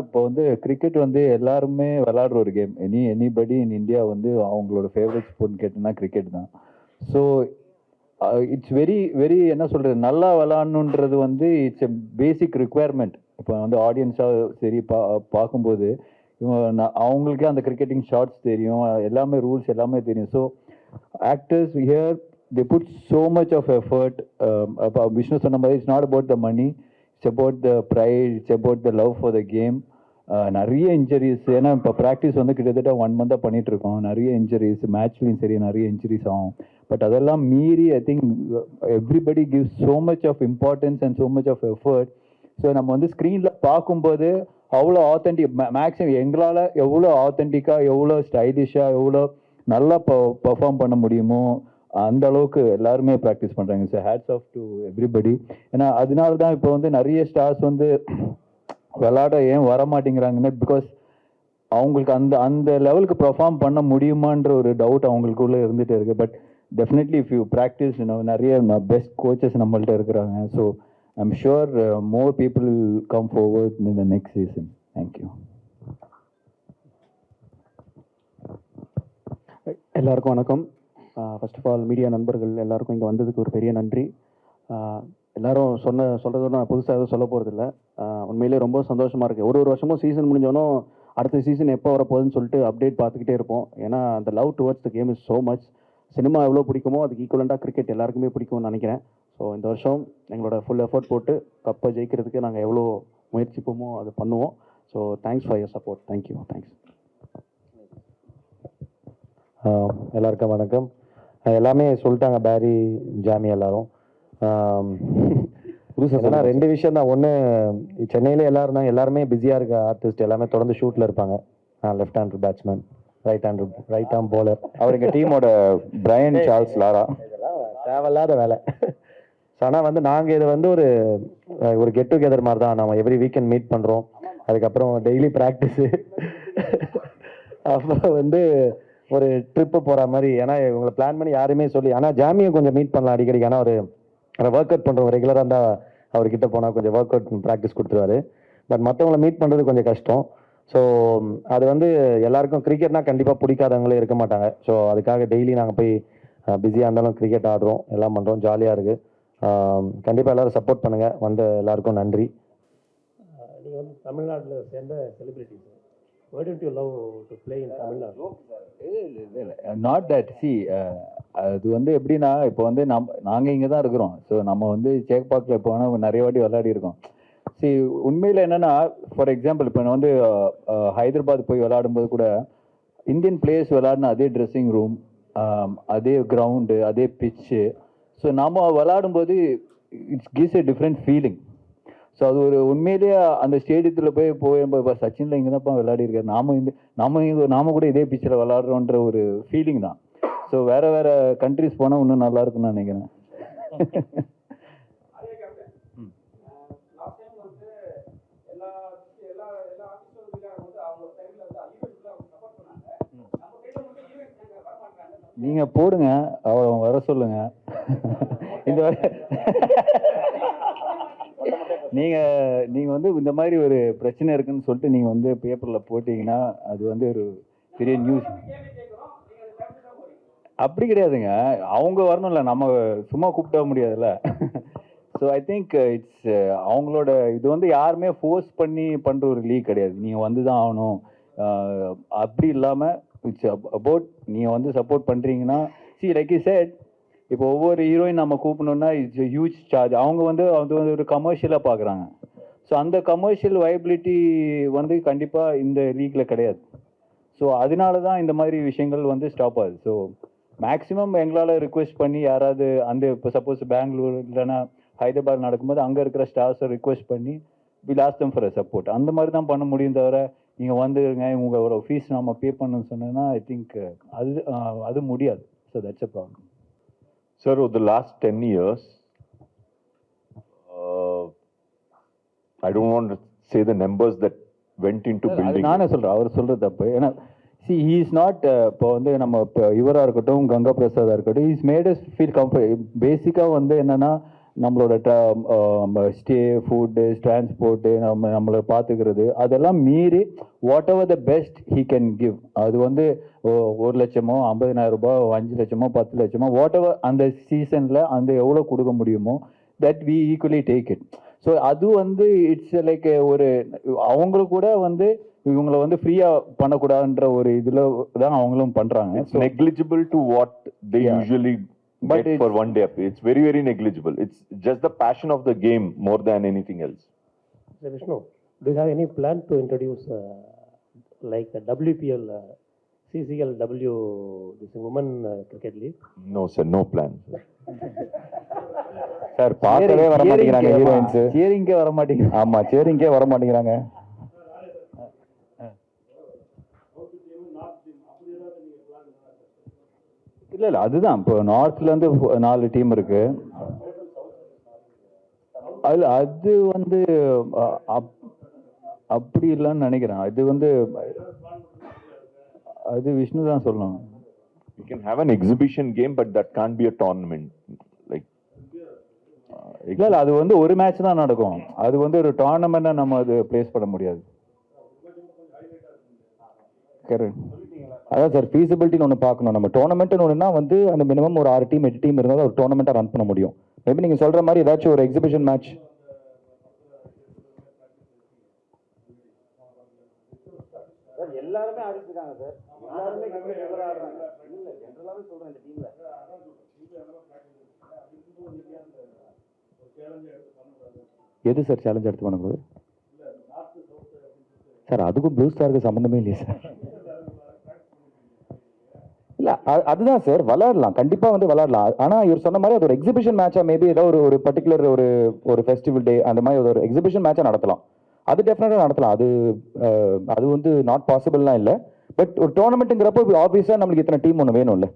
இப்போ வந்து கிரிக்கெட் வந்து எல்லாருமே விளையாடுற ஒரு கேம். எனிபடி இன் இந்தியா வந்து அவங்களோட ஃபேவரட் ஸ்போர்ட்னு கேட்டோம்னா கிரிக்கெட் தான். ஸோ இட்ஸ் வெரி வெரி என்ன சொல்கிறது, நல்லா விளாட்ணுன்றது வந்து இட்ஸ் எ பேசிக் ரிக்குவயர்மெண்ட். இப்போ வந்து ஆடியன்ஸாக சரி பார்க்கும்போது அவங்களுக்கே அந்த கிரிக்கெட்டிங் ஷார்ட்ஸ் தெரியும், எல்லாமே ரூல்ஸ் எல்லாமே தெரியும். So actors here, they put so much of effort. Vishnu சொன்ன மாதிரி it's not about the money, it's about the pride, it's about the love for the game. நிறைய இன்ஜுரிஸ், ஏன்னா இப்போ ப்ராக்டிஸ் வந்து கிட்டத்தட்ட 1 மந்தாக பண்ணிட்டு இருக்கோம். நிறைய இன்ஜுரிஸ், மேட்ச்லையும் சரி நிறைய இன்ஜுரிஸ் ஆகும். பட் அதெல்லாம் மீறி I think everybody gives so much of importance and so much of effort. So நம்ம வந்து ஸ்க்ரீனில் பார்க்கும்போது அவ்வளோ ஆத்தென்டிக், மேக்ஸிமம் எங்களால் எவ்வளோ ஆத்தென்டிக்காக, எவ்வளோ ஸ்டைலிஷாக, எவ்வளோ நல்லா பர்ஃபார்ம் பண்ண முடியுமோ அந்த அளவுக்கு எல்லாருமே ப்ராக்டிஸ் பண்ணுறாங்க. So hats off to everybody. ஏன்னா அதனால தான் இப்போ வந்து நிறைய ஸ்டார்ஸ் வந்து விளாட ஏன் வர மாட்டேங்கிறாங்கன்னா, பிகாஸ் அவங்களுக்கு அந்த அந்த லெவலுக்கு பர்ஃபார்ம் பண்ண முடியுமான்ற ஒரு டவுட் அவங்களுக்குள்ளே இருந்துகிட்டே இருக்குது. But definitely if you practice, நிறைய பெஸ்ட் கோச்சஸ் நம்மள்ட்ட இருக்கிறாங்க. So I'm sure more people come forward in the next season. Thank you. எல்லாருக்கும் வணக்கம். ஃபர்ஸ்ட் ஆஃப் ஆல் மீடியா நண்பர்கள் எல்லாருக்கும் இங்கே வந்ததுக்கு ஒரு பெரிய நன்றி. எல்லாரும் சொல்கிறத நான் புதுசாக எதுவும் சொல்ல போகிறதில்ல. உண்மையிலே ரொம்ப சந்தோஷமாக இருக்குது. ஒரு வருஷமும் சீசன் முடிஞ்சோன்னும் அடுத்த சீசன் எப்போ வரப்போகுதுன்னு சொல்லிட்டு அப்டேட் பார்த்துக்கிட்டே இருப்போம். ஏன்னா அந்த love towards the game is so much. Cinema எவ்வளோ பிடிக்குமோ அதுக்கு ஈக்குவலண்ட்டாக கிரிக்கெட் எல்லாருக்குமே பிடிக்கும்னு நினைக்கிறேன். ஸோ இந்த வருஷம் எங்களோட ஃபுல் எஃபர்ட் போட்டு கப்பை ஜெயிக்கிறதுக்கு நாங்கள் எவ்வளோ முயற்சிப்போமோ அதை பண்ணுவோம். So thanks for your support. Thank you. Thanks. எல்லாருக்கும் வணக்கம். எல்லாமே சொல்லிட்டாங்க, பேரி, ஜாமி எல்லாரும். புதுசாக 2 விஷயம் தான். ஒன்று, சென்னையில் எல்லாருமே பிஸியாக இருக்க ஆர்டிஸ்ட் எல்லாமே தொடர்ந்து ஷூட்டில் இருப்பாங்க. Left hand batsman, right arm bowler, அவர் எங்கள் டீமோட பிரையன் சார்ல்ஸ் லாரா. இதெல்லாம் தேவையில்லாத வேலை. ஸோ ஆனால் வந்து நாங்கள் இதை வந்து ஒரு கெட் டுகெதர் மாதிரி தான். நம்ம எவ்ரி வீக்கெண்ட் மீட் பண்ணுறோம். அதுக்கப்புறம் டெய்லி ப்ராக்டிஸு, அப்புறம் வந்து ஒரு ட்ரிப்பு போகிற மாதிரி. ஏன்னா இவங்களை பிளான் பண்ணி யாருமே சொல்லி, ஆனால் ஜாமியை கொஞ்சம் மீட் பண்ணலாம் அடிக்கடி. ஏன்னா ஒரு ஒர்க் அவுட் பண்ணுறோம் ரெகுலராக இருந்தால் அவர்கிட்ட போனால் கொஞ்சம் ஒர்க் அவுட் ப்ராக்டிஸ் கொடுத்துருவாரு. பட் மற்றவங்களை மீட் பண்ணுறது கொஞ்சம் கஷ்டம். ஸோ அது வந்து எல்லாருக்கும் கிரிக்கெட்னா கண்டிப்பாக பிடிக்காதவங்களே இருக்க மாட்டாங்க. ஸோ அதுக்காக டெய்லி நாங்கள் போய் பிஸியாக இருந்தாலும் கிரிக்கெட் ஆடுறோம், எல்லாம் பண்ணுறோம், ஜாலியாக இருக்குது. கண்டிப்பாக எல்லோரும் சப்போர்ட் பண்ணுங்கள். வந்த எல்லாருக்கும் நன்றி. நீங்கள் வந்து தமிழ்நாட்டில் சேர்ந்த celebrities, why don't you love to play in Tamil Nadu? Not that. C, அது வந்து எப்படின்னா, இப்போ வந்து நாங்கள் இங்கே தான் இருக்கிறோம். ஸோ நம்ம வந்து சேக்பாக்கில் இப்போ வேணால் நிறைய வாட்டி விளையாடி இருக்கோம். சி, உண்மையில் என்னென்னா, ஃபார் எக்ஸாம்பிள் இப்போ நான் வந்து ஹைதராபாத் போய் விளையாடும்போது கூட இந்தியன் பிளேயர்ஸ் விளையாடின அதே ட்ரெஸ்ஸிங் ரூம், அதே கிரவுண்டு, அதே பிச்சு. ஸோ நம்ம விளையாடும்போது it's gives a different feeling. So அது ஒரு உண்மையிலேயே அந்த ஸ்டேடியத்தில் போய் சச்சினில் இங்கே தான்ப்பா விளையாடி இருக்காரு, நாம கூட இதே பிச்சில் விளையாடுறோன்ற ஒரு ஃபீலிங் தான். ஸோ வேறு கண்ட்ரிஸ் போனால் இன்னும் நல்லா இருக்குன்னு நினைக்கிறேன். நீங்கள் போடுங்க, அவன் வர சொல்லுங்க. இந்த நீங்கள் வந்து இந்த மாதிரி ஒரு பிரச்சனை இருக்குன்னு சொல்லிட்டு நீங்கள் வந்து பேப்பரில் போட்டிங்கன்னா அது வந்து ஒரு பெரிய நியூஸ். அப்படி கிடையாதுங்க, அவங்க வரணும்ல, நம்ம சும்மா கூப்பிட முடியாதுல்ல. ஸோ ஐ திங்க் இட்ஸ் அவங்களோட இது வந்து யாருமே ஃபோர்ஸ் பண்ணி பண்ணுற ஒரு லீக் கிடையாது. நீங்கள் வந்து தான் ஆகணும் அப்படி இல்லாமல் இட்ஸ் அபவுட் நீங்கள் வந்து சப்போர்ட் பண்ணுறீங்கன்னா. சி, லைக் யூ செட், இப்போ ஒவ்வொரு ஹீரோயின் நம்ம கூப்பிடணுன்னா இட்ஸ் ஹியூஜ் சார்ஜ். அவங்க வந்து அது வந்து ஒரு கமர்ஷியலாக பார்க்குறாங்க. ஸோ அந்த கமர்ஷியல் வைபிலிட்டி வந்து கண்டிப்பாக இந்த லீக்கில் கிடையாது. ஸோ அதனால தான் இந்த மாதிரி விஷயங்கள் வந்து ஸ்டாப் ஆகுது. ஸோ மேக்ஸிமம் எங்களால் ரிக்வெஸ்ட் பண்ணி யாராவது அந்த இப்போ சப்போஸ் பெங்களூர் இல்லைன்னா ஹைதராபாத் நடக்கும்போது அங்கே இருக்கிற ஸ்டார்ஸை ரிக்வெஸ்ட் பண்ணி will ask them for a support. அந்த மாதிரி தான் பண்ண முடியும். தவிர நீங்கள் வந்துருங்க உங்களோட ஃபீஸ் நம்ம பே பண்ணணும்னு சொன்னோன்னா ஐ திங்க் அது முடியாது. So that's a problem. Sir, over the last 10 years, I don't want to say the numbers that went into building. நானே சொல்கிறேன், அவர் சொல்கிறது தப்பு. ஏன்னா சி, ஹீ இஸ் நாட், இப்போ வந்து நம்ம இப்போ இவராக இருக்கட்டும், கங்கா பிரசாதாக இருக்கட்டும், is made as feel comfort. பேசிக்காக வந்து என்னென்னா நம்மளோட ஸ்டே, ஃபுட்டு, டிரான்ஸ்போர்ட்டு, நம்மளை பார்த்துக்கிறது, அதெல்லாம் மீறி what ever the best he can give. அது வந்து 1 லட்சமோ 50,000 ரூபாய், 5 லட்சமோ 10 லட்சமோ வாட் எவர் அந்த சீசனில் அந்த எவ்வளோ கொடுக்க முடியுமோ that we equally take it. So அது வந்து இட்ஸ் லைக் ஒரு அவங்களுக்கு கூட வந்து இவங்களை வந்து ஃப்ரீயாக பண்ணக்கூடாதுன்ற ஒரு இதில் தான் அவங்களும் பண்ணுறாங்க. It's negligible to what they Yeah. usually But get for one day. It's very, very negligible. It's just the passion of the game more than anything else. So Vishnu, do you have any plan to introduce like a WPL, CCLW, this women cricket league? No, sir, no plan. Sir பார்க்கவே வர மாட்டேங்கிறாங்க heroines. சேரிங்கே வர மாட்டேங்குது. ஆமா, சேரிங்கே வர மாட்டேங்கிறாங்க. இல்லை அதுதான் இப்போ நார்த்லேருந்து 4 டீம் இருக்கு. அது வந்து அப்படி இல்லைன்னு நினைக்கிறேன். அது வந்து அது விஷ்ணு தான் சொல்லணும். You can have an exhibition game, but that can't be a tournament. Like, இல்லை அது வந்து ஒரு மேட்ச் தான் நடக்கும். அது வந்து ஒரு டோர்னமெண்ட்டை நம்ம அது பிளேஸ் பண்ண முடியாது. கரெக்ட். அதான் சார், ஃபீஸிபிலிட்டின்னு ஒன்று பார்க்கணும். நம்ம டோர்னமெண்ட்னு ஒன்றுனா வந்து அந்த மினிமம் ஒரு 6 டீம் 8 டீம் இருந்தால் ஒரு டோர்னமெண்ட்டாக ரன் பண்ண முடியும். மேபி நீங்கள் சொல்கிற மாதிரி ஏதாச்சும் ஒரு எக்ஸிபிஷன் மேட்ச். எல்லாருமே ஆடிட்டு இருக்காங்க சார். எல்லாருமே ஆடுறாங்க. இல்லை ஜென்ரலாகவே சொல்கிறேன் இந்த டீமில். எது சார் சேலஞ்ச் எடுத்து பண்ணக்கூடாது சார்? அதுக்கும் ப்ளூ ஸ்டாருக்கு சம்மந்தமே இல்லையே சார். இல்லை அதுதான் சார், விளாடலாம், கண்டிப்பாக வந்து விளாடலாம். ஆனால் இவர் சொன்ன மாதிரி அது ஒரு எக்ஸிபிஷன் மேட்சாக மேபி ஏதோ ஒரு பர்டிகுலர் ஒரு ஃபெஸ்டிவல் டே அந்த மாதிரி ஒரு எக்ஸிபிஷன் மேட்சாக நடத்தலாம். அது டெஃபினட்டாக நடத்தலாம். அது வந்து நாட் பாசிபிள்லாம் இல்லை. பட் ஒரு டோர்னமெண்ட்டுங்கிறப்போ ஆப்வியஸாக நம்மளுக்கு இத்தனை டீம் ஒன்று வேணும்ல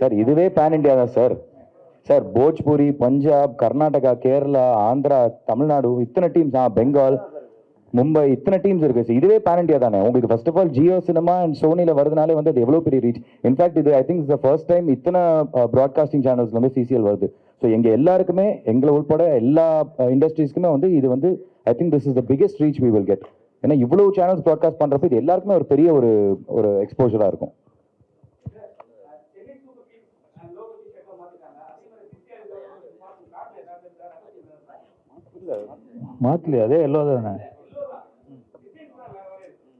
சார். இதுவே பேன் இண்டியா தான் சார். சார் போஜ்பூரி, பஞ்சாப், கர்நாடகா, கேரளா, ஆந்திரா, தமிழ்நாடு, இத்தனை டீம்ஸ், பெங்கால், மும்பை, இத்தனை டீம்ஸ் இருக்கு சார். இதுவே பேன் இண்டியா தானே. உங்களுக்கு first of all Jio cinema and சோனியில் வருதுனாலே வந்து அது எவ்வளோ பெரிய ரீச். இன்ஃபேக்ட் இது ஐ திங்க் ஃபர்ஸ்ட் டைம் இத்தனை ப்ராட்காஸ்டிங் சேனல்ஸ்ல வந்து சிசிஎல் வருது. ஸோ எங்கள் எல்லாருக்குமே, எங்களை உட்பட எல்லா இண்டஸ்ட்ரீஸ்க்குமே வந்து இது வந்து I think this is the biggest reach we will get. ஏன்னா இவ்வளோ சேனல்ஸ் ப்ராட்காஸ்ட் பண்ணுறப்ப இது எல்லாருக்குமே ஒரு பெரிய ஒரு எக்ஸ்போஜராக இருக்கும். மாற்றலையே, அதே எல்லோ தானே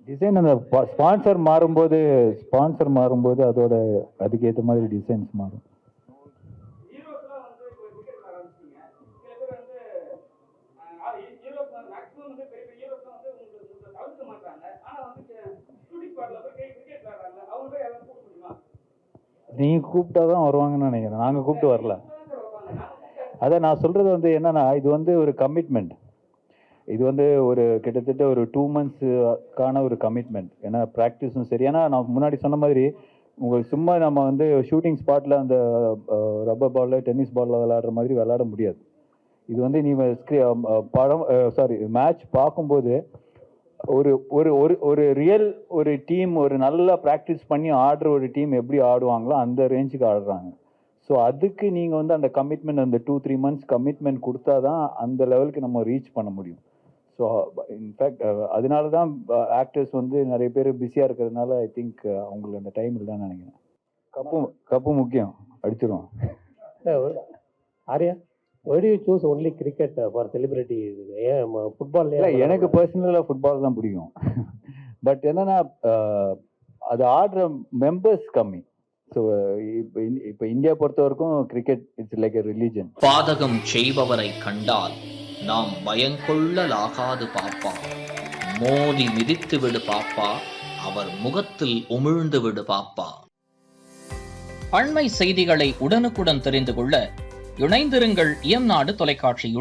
டிசைன். அந்த ஸ்பான்சர் மாறும்போது அதோட அதுக்கேற்ற மாதிரி டிசைன்ஸ் மாறும். நீங்க கூப்பிட்டா தான் வருவாங்கன்னு நினைக்கிறேன். நாங்கள் கூப்பிட்டு வரல. அதை நான் சொல்றது வந்து என்னன்னா, இது வந்து ஒரு கமிட்மெண்ட். இது வந்து ஒரு கிட்டத்தட்ட ஒரு 2 months ஒரு கமிட்மெண்ட். ஏன்னா ப்ராக்டிஸும் சரி. ஏன்னா நான் முன்னாடி சொன்ன மாதிரி உங்களுக்கு சும்மா நம்ம வந்து ஷூட்டிங் ஸ்பாட்டில் அந்த ரப்பர் பாலில் டென்னிஸ் பாலில் விளையாடுற மாதிரி விளையாட முடியாது. இது வந்து நீ மேட்ச் பார்க்கும்போது ஒரு ஒரு ஒரு ஒரு ரியல் ஒரு டீம், ஒரு நல்லா ப்ராக்டிஸ் பண்ணி ஆடுற ஒரு டீம் எப்படி ஆடுவாங்களோ அந்த ரேஞ்சுக்கு ஆடுறாங்க. ஸோ அதுக்கு நீங்கள் வந்து அந்த கமிட்மெண்ட், அந்த 2-3 months கமிட்மெண்ட் கொடுத்தா தான் அந்த லெவலுக்கு நம்ம ரீச் பண்ண முடியும். ஸோ இன்ஃபேக்ட் அதனால தான் ஆக்டர்ஸ் வந்து நிறைய பேர் பிஸியாக இருக்கிறதுனால ஐ திங்க் அவங்களுக்கு அந்த டைம் இல்லைன்னு நினைக்கிறேன். கப்பு முக்கியம், அடிச்சிருவோம். Arya, why do you choose only cricket for celebrity? ஏன் ஃபுட்பால்? இல்லை, எனக்கு பர்சனலாக ஃபுட்பால் தான் பிடிக்கும். பட் என்னன்னா அது ஆடுற மெம்பர்ஸ் கம்மி. ஸோ இப்போ இந்தியா பொறுத்த வரைக்கும் cricket it's like a religion. பாதகம் செய்பவரை கண்டால் நாம் பயங்கொள்ளலாகாது பாப்பா, மோதி மிதித்து விடு பாப்பா, அவர் முகத்தில் உமிழ்ந்து விடு பாப்பா. அண்மை செய்திகளை உடனுக்குடன் தெரிந்து கொள்ள இணைந்திருங்கள் இயம்நாடு தொலைக்காட்சியுடன்.